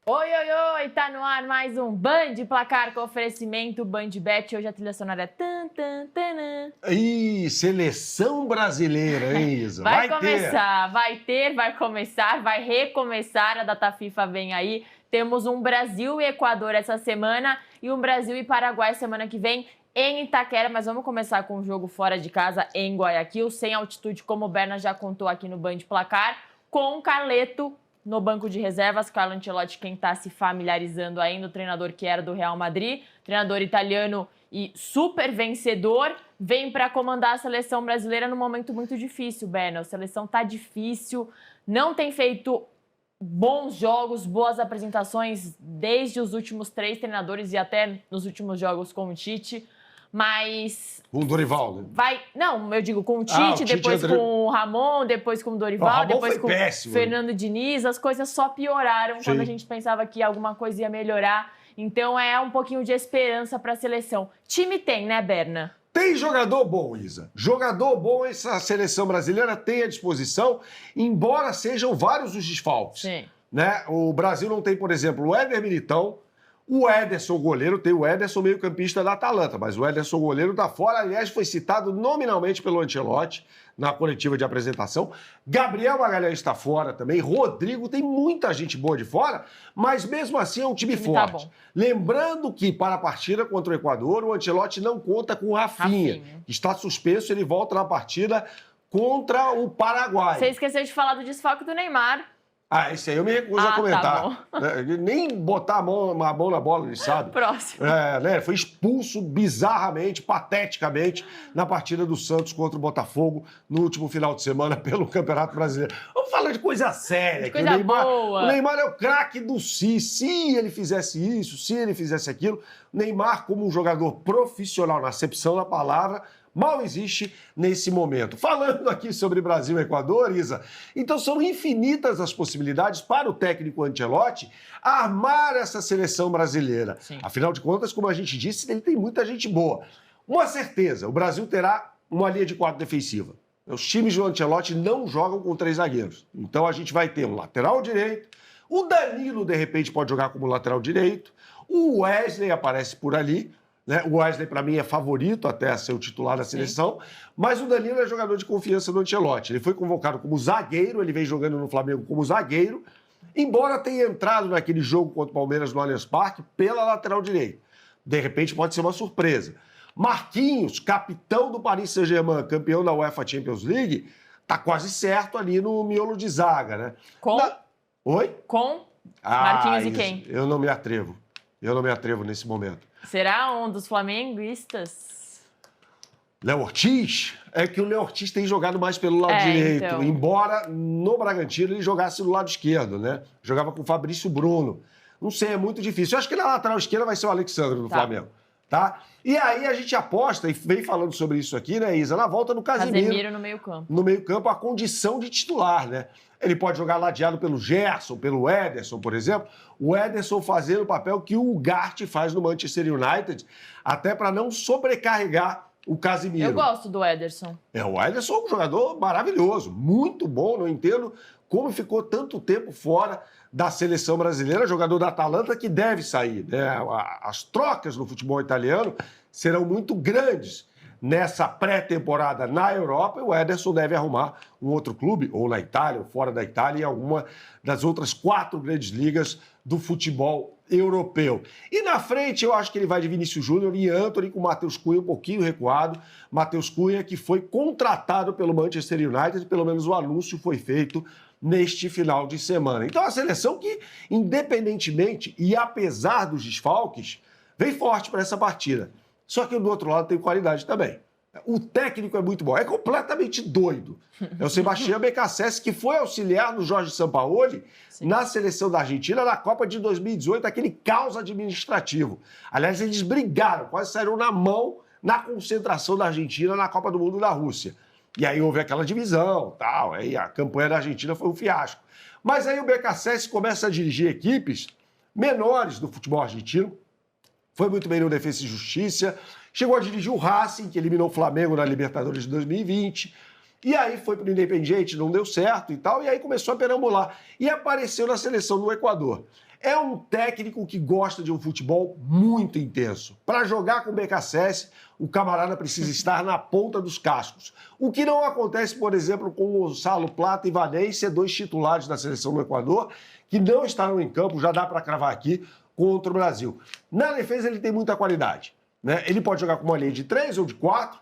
Oi, oi, oi, tá no ar mais um Band Placar com oferecimento BandBet. Hoje a trilha sonora é tan, tan, tanã. Ih, seleção brasileira, hein, Isa? Vai começar, vai começar, vai recomeçar. A data FIFA vem aí. Temos um Brasil e Equador essa semana e um Brasil e Paraguai semana que vem em Itaquera. Mas vamos começar com o jogo fora de casa em Guayaquil, sem altitude, como o Berna já contou aqui no Band Placar, com o Carleto no banco de reservas. Carlo Ancelotti, quem está se familiarizando ainda, o treinador que era do Real Madrid, treinador italiano e super vencedor, vem para comandar a seleção brasileira num momento muito difícil, Berna. A seleção está difícil, não tem feito bons jogos, boas apresentações desde os últimos 3 treinadores e até nos últimos jogos com o Tite. Mas Com o Dorival, né? Não, eu digo com o Tite, depois com o Ramon, depois com o Dorival, depois com o Fernando Diniz. As coisas só pioraram quando a gente pensava que alguma coisa ia melhorar. Então é um pouquinho de esperança para a seleção. Time tem, né, Berna? Tem jogador bom, Isa. Jogador bom essa seleção brasileira tem à disposição, embora sejam vários os desfalques. Sim. Né? O Brasil não tem, por exemplo, o Éder Militão, o Ederson goleiro, tem o Ederson meio-campista da Atalanta, mas o Ederson goleiro está fora. Aliás, foi citado nominalmente pelo Ancelotti na coletiva de apresentação. Gabriel Magalhães está fora também. Rodrigo, tem muita gente boa de fora, mas mesmo assim é um time forte. Tá bom. Lembrando que para a partida contra o Equador, o Ancelotti não conta com o Rafinha. Que está suspenso, ele volta na partida contra o Paraguai. Você esqueceu de falar do desfalque do Neymar. Esse aí eu me recuso a comentar. Tá bom. Nem botar a mão na bola, ele sabe. Próximo. Né? Foi expulso bizarramente, pateticamente, na partida do Santos contra o Botafogo no último final de semana pelo Campeonato Brasileiro. Vamos falar de coisa séria. Coisa boa. O Neymar é o craque do se ele fizesse isso, se ele fizesse aquilo. O Neymar, como um jogador profissional, na acepção da palavra, mal existe nesse momento. Falando aqui sobre Brasil e Equador, Isa, então são infinitas as possibilidades para o técnico Ancelotti armar essa seleção brasileira. Sim. Afinal de contas, como a gente disse, ele tem muita gente boa. Uma certeza, o Brasil terá uma linha de 4 defensiva. Os times do Ancelotti não jogam com 3 zagueiros. Então a gente vai ter um lateral direito, o Danilo, de repente, pode jogar como lateral direito, o Wesley aparece por ali, né? O Wesley, para mim, é favorito até a ser o titular da seleção, mas o Danilo é jogador de confiança do Ancelotti. Ele foi convocado como zagueiro, ele vem jogando no Flamengo como zagueiro, embora tenha entrado naquele jogo contra o Palmeiras no Allianz Parque pela lateral direita. De repente, pode ser uma surpresa. Marquinhos, capitão do Paris Saint-Germain, campeão da UEFA Champions League, tá quase certo ali no miolo de zaga, né? Oi? Com Marquinhos e quem? Eu não me atrevo. Eu não me atrevo nesse momento. Será um dos flamenguistas? Léo Ortiz? É que o Léo Ortiz tem jogado mais pelo lado direito, então. Embora no Bragantino ele jogasse do lado esquerdo, né? Jogava com o Fabrício Bruno. Não sei, é muito difícil. Eu acho que na lateral esquerda vai ser o Alexandre do Flamengo, tá? E aí a gente aposta, e vem falando sobre isso aqui, né, Isa? Na volta do Casemiro no meio-campo. No meio-campo, a condição de titular, né? Ele pode jogar ladeado pelo Gerson, pelo Ederson, por exemplo. O Ederson fazendo o papel que o Ugarte faz no Manchester United, até para não sobrecarregar o Casemiro. Eu gosto do Ederson. O Ederson é um jogador maravilhoso, muito bom. Não entendo como ficou tanto tempo fora da seleção brasileira, jogador da Atalanta que deve sair, né? As trocas no futebol italiano serão muito grandes nessa pré-temporada na Europa, e o Ederson deve arrumar um outro clube, ou na Itália, ou fora da Itália, em alguma das outras 4 grandes ligas do futebol europeu. E na frente, eu acho que ele vai de Vinícius Júnior e Antony, com o Matheus Cunha um pouquinho recuado. Matheus Cunha, que foi contratado pelo Manchester United, pelo menos o anúncio foi feito neste final de semana. Então, a seleção que, independentemente e apesar dos desfalques, vem forte para essa partida. Só que do outro lado tem qualidade também. O técnico é muito bom, é completamente doido. É o Sebastião Becassese, que foi auxiliar do Jorge Sampaoli na seleção da Argentina na Copa de 2018, aquele caos administrativo. Aliás, eles brigaram, quase saíram na mão na concentração da Argentina na Copa do Mundo da Rússia. E aí houve aquela divisão, tal, aí a campanha da Argentina foi um fiasco. Mas aí o Becassese começa a dirigir equipes menores do futebol argentino, foi muito bem no Defensa e Justiça, chegou a dirigir o Racing, que eliminou o Flamengo na Libertadores de 2020, e aí foi para o Independiente, não deu certo e tal, e aí começou a perambular. E apareceu na seleção do Equador. é um técnico que gosta de um futebol muito intenso. Para jogar com o BKSS, o camarada precisa estar na ponta dos cascos. O que não acontece, por exemplo, com o Gonçalo Plata e Valência, dois titulares da seleção do Equador, que não estarão em campo, já dá para cravar aqui, contra o Brasil. Na defesa ele tem muita qualidade, né? Ele pode jogar com uma linha de 3 ou de 4.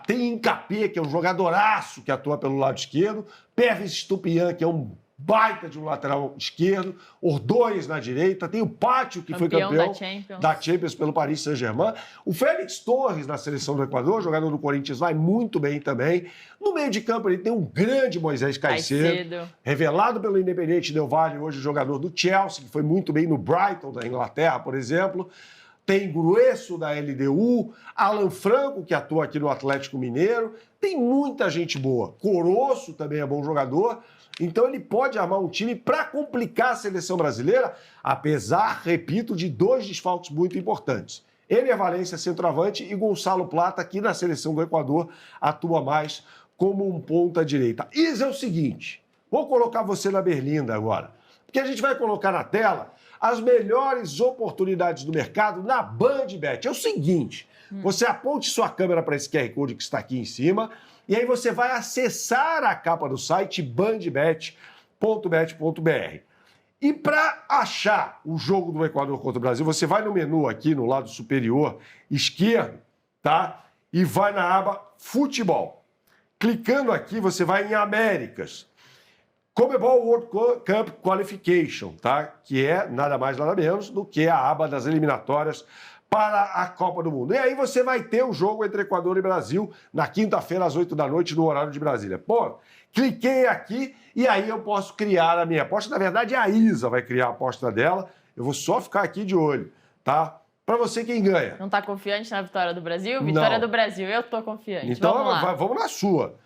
Tem Incapé, que é um jogadoraço que atua pelo lado esquerdo. Pervis Estupiñán, que é um baita de um lateral esquerdo. Ordóñez na direita. Tem o Pátio, que foi campeão da Champions pelo Paris Saint-Germain. O Félix Torres, na seleção do Equador, jogador do Corinthians, vai muito bem também. No meio de campo ele tem um grande Moisés Caicedo, revelado pelo Independiente Del Valle, hoje jogador do Chelsea, que foi muito bem no Brighton, da Inglaterra, por exemplo. Tem Grueso, da LDU, Alan Franco, que atua aqui no Atlético Mineiro. Tem muita gente boa. Coroço também é bom jogador. Então ele pode armar um time para complicar a seleção brasileira, apesar, repito, de dois desfalques muito importantes. Ener Valencia, centroavante, e Gonçalo Plata, aqui na seleção do Equador, atua mais como um ponta-direita. Isso é o seguinte, vou colocar você na berlinda agora, porque a gente vai colocar na tela as melhores oportunidades do mercado na BandBet. É o seguinte, você aponte sua câmera para esse QR Code que está aqui em cima e aí você vai acessar a capa do site bandbet.bet.br. E para achar o jogo do Equador contra o Brasil, você vai no menu aqui no lado superior esquerdo, tá? E vai na aba Futebol. Clicando aqui, você vai em Américas. Comebol World Cup Qualification, tá? Que é nada mais, nada menos do que a aba das eliminatórias para a Copa do Mundo. E aí você vai ter o jogo entre Equador e Brasil na quinta-feira, às 8 da noite, no horário de Brasília. Pô, cliquei aqui e aí eu posso criar a minha aposta. Na verdade, a Isa vai criar a aposta dela. Eu vou só ficar aqui de olho, tá? Para você, quem ganha? Não tá confiante na vitória do Brasil? Vitória do Brasil, eu tô confiante. Então, vamos na sua.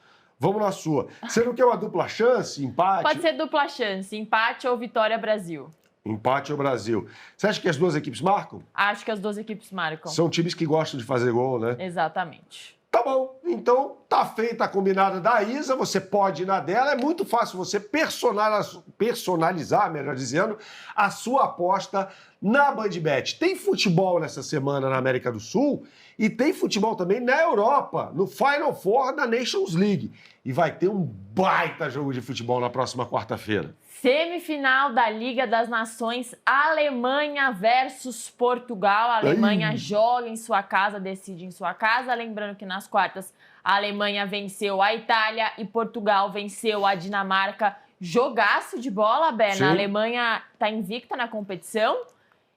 Vamos na sua. Você não quer uma dupla chance, empate? Pode ser dupla chance, empate ou vitória Brasil. Empate ou Brasil. Você acha que as duas equipes marcam? Acho que as duas equipes marcam. São times que gostam de fazer gol, né? Exatamente. Tá bom, então tá feita a combinada da Isa, você pode ir na dela, é muito fácil você personalizar, melhor dizendo, a sua aposta na BandBet. Tem futebol nessa semana na América do Sul e tem futebol também na Europa, no Final Four da Nations League. E vai ter um baita jogo de futebol na próxima quarta-feira. Semifinal da Liga das Nações, Alemanha versus Portugal. A Alemanha joga em sua casa, decide em sua casa. Lembrando que nas quartas a Alemanha venceu a Itália e Portugal venceu a Dinamarca. Jogaço de bola, Berna. A Alemanha está invicta na competição.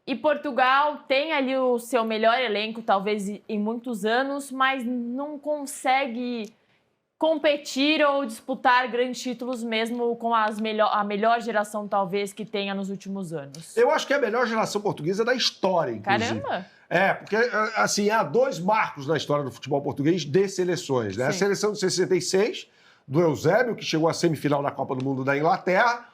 E Portugal tem ali o seu melhor elenco, talvez em muitos anos, mas não consegue competir ou disputar grandes títulos mesmo com a melhor geração, talvez, que tenha nos últimos anos. Eu acho que é a melhor geração portuguesa da história, inclusive. Caramba! Porque, assim, há dois marcos na história do futebol português de seleções, né? Sim. A seleção de 66, do Eusébio, que chegou à semifinal da Copa do Mundo da Inglaterra,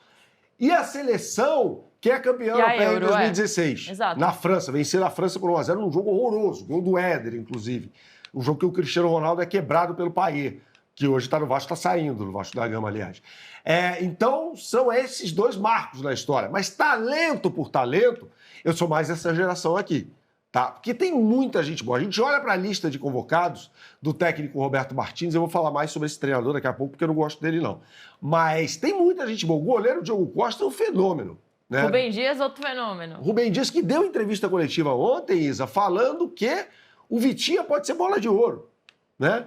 e a seleção que é campeã europeia em 2016, na França. Vencer a França por 1-0 num jogo horroroso, gol do Éder, inclusive. Um jogo que o Cristiano Ronaldo é quebrado pelo Payet, que hoje está no Vasco, está saindo do Vasco da Gama, aliás. Então, são esses dois marcos na história. Mas talento por talento, eu sou mais essa geração aqui, tá? Porque tem muita gente boa. A gente olha para a lista de convocados do técnico Roberto Martins, eu vou falar mais sobre esse treinador daqui a pouco, porque eu não gosto dele, não. Mas tem muita gente boa. O goleiro Diogo Costa é um fenômeno, né? Rubem Dias, outro fenômeno. Rubem Dias, que deu entrevista coletiva ontem, Isa, falando que o Vitinha pode ser bola de ouro, né?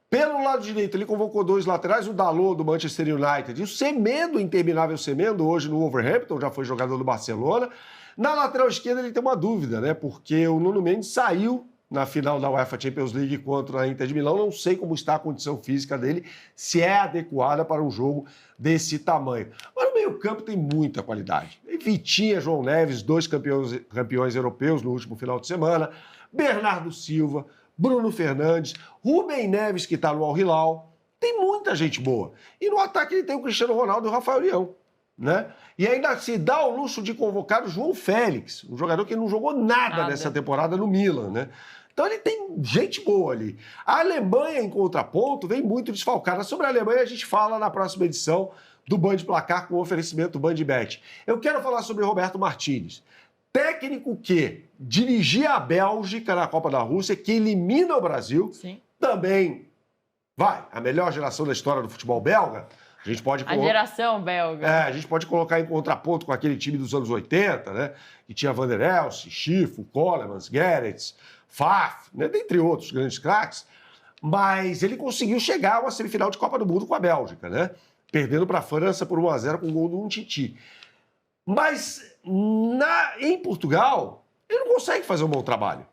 Pelo lado direito, ele convocou dois laterais, o Dalot, do Manchester United, e o Semedo, interminável Semedo, hoje no Wolverhampton, já foi jogador do Barcelona. Na lateral esquerda, ele tem uma dúvida, né? Porque o Nuno Mendes saiu na final da UEFA Champions League contra a Inter de Milão. Não sei como está a condição física dele, se é adequada para um jogo desse tamanho. Mas no meio-campo tem muita qualidade. E Vitinha, João Neves, dois campeões europeus no último final de semana, Bernardo Silva, Bruno Fernandes, Rubem Neves, que está no Al Hilal. Tem muita gente boa. E no ataque ele tem o Cristiano Ronaldo e o Rafael Leão, né? E ainda se dá o luxo de convocar o João Félix, um jogador que não jogou nada nessa temporada no Milan, né? Então ele tem gente boa ali. A Alemanha, em contraponto, vem muito desfalcada. Sobre a Alemanha a gente fala na próxima edição do Band Placar com o oferecimento do BandBet. Eu quero falar sobre Roberto Martínez, técnico que dirigia a Bélgica na Copa da Rússia, que elimina o Brasil, Sim. também a melhor geração da história do futebol belga. A gente pode A geração belga. a gente pode colocar em contraponto com aquele time dos anos 80, né? Que tinha Van der Elst, Schifo, Colemans, Gerrits, Faf, né? Dentre outros grandes craques. Mas ele conseguiu chegar a uma semifinal de Copa do Mundo com a Bélgica, né? Perdendo para a França por 1-0 com o gol do Umtiti. Mas em Portugal, ele não consegue fazer um bom trabalho.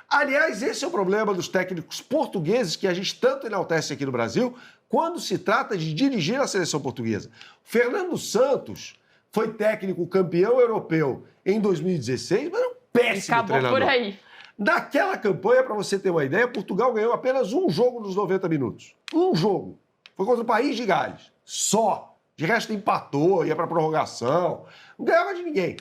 Aliás, esse é o problema dos técnicos portugueses que a gente tanto enaltece aqui no Brasil quando se trata de dirigir a seleção portuguesa. Fernando Santos foi técnico campeão europeu em 2016, mas é um péssimo Acabou treinador. por aí. Naquela campanha, para você ter uma ideia, Portugal ganhou apenas um jogo nos 90 minutos. Um jogo. Foi contra o País de Gales. Só. De resto, empatou, ia para prorrogação. Não ganhava de ninguém.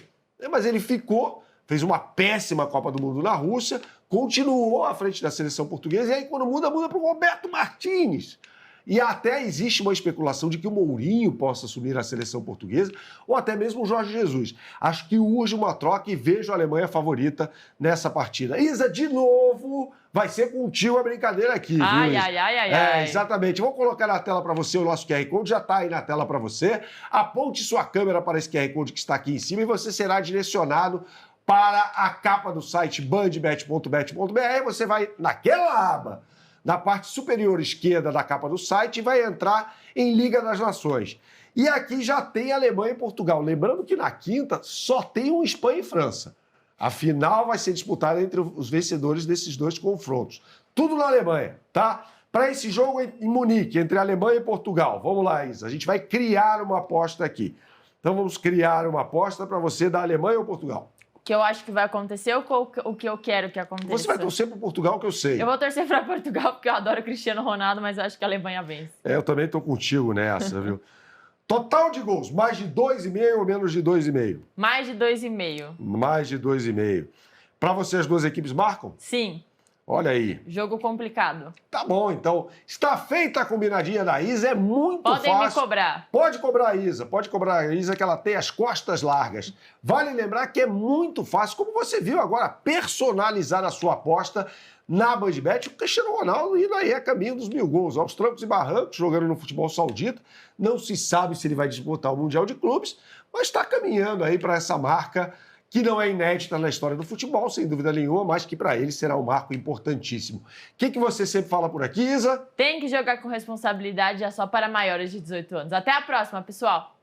Mas ele ficou, fez uma péssima Copa do Mundo na Rússia, continuou à frente da seleção portuguesa, e aí quando muda para o Roberto Martínez. E até existe uma especulação de que o Mourinho possa assumir a seleção portuguesa, ou até mesmo o Jorge Jesus. Acho que urge uma troca e vejo a Alemanha favorita nessa partida. Isa, de novo, vai ser contigo a brincadeira aqui, viu, Isa? Exatamente. Vou colocar na tela para você o nosso QR Code, já está aí na tela para você. Aponte sua câmera para esse QR Code que está aqui em cima e você será direcionado para a capa do site bandbet.bet.br. Você vai naquela aba, na parte superior esquerda da capa do site, e vai entrar em Liga das Nações. E aqui já tem Alemanha e Portugal. Lembrando que na quinta só tem um Espanha e França. A final vai ser disputada entre os vencedores desses dois confrontos. Tudo na Alemanha, tá? Para esse jogo em Munique, entre Alemanha e Portugal. Vamos lá, Isa. A gente vai criar uma aposta aqui. Então vamos criar uma aposta para você da Alemanha ou Portugal? O que eu acho que vai acontecer ou o que eu quero que aconteça? Você vai torcer para Portugal, que eu sei. Eu vou torcer para Portugal, porque eu adoro o Cristiano Ronaldo, mas eu acho que a Alemanha vence. Eu também estou contigo nessa, viu? Total de gols, mais de 2,5 ou menos de 2,5? Mais de 2,5. Mais de 2,5. Para você, as duas equipes marcam? Sim. Olha aí. Jogo complicado. Tá bom, então. Está feita a combinadinha da Isa, é muito fácil. Podem me cobrar. Pode cobrar a Isa, que ela tem as costas largas. Vale lembrar que é muito fácil, como você viu agora, personalizar a sua aposta na BandBet. O Cristiano Ronaldo indo aí a caminho dos 1.000 gols, aos trancos e barrancos, jogando no futebol saudita. Não se sabe se ele vai disputar o Mundial de Clubes, mas está caminhando aí para essa marca que não é inédita na história do futebol, sem dúvida nenhuma, mas que para ele será um marco importantíssimo. O que você sempre fala por aqui, Isa? Tem que jogar com responsabilidade, é só para maiores de 18 anos. Até a próxima, pessoal!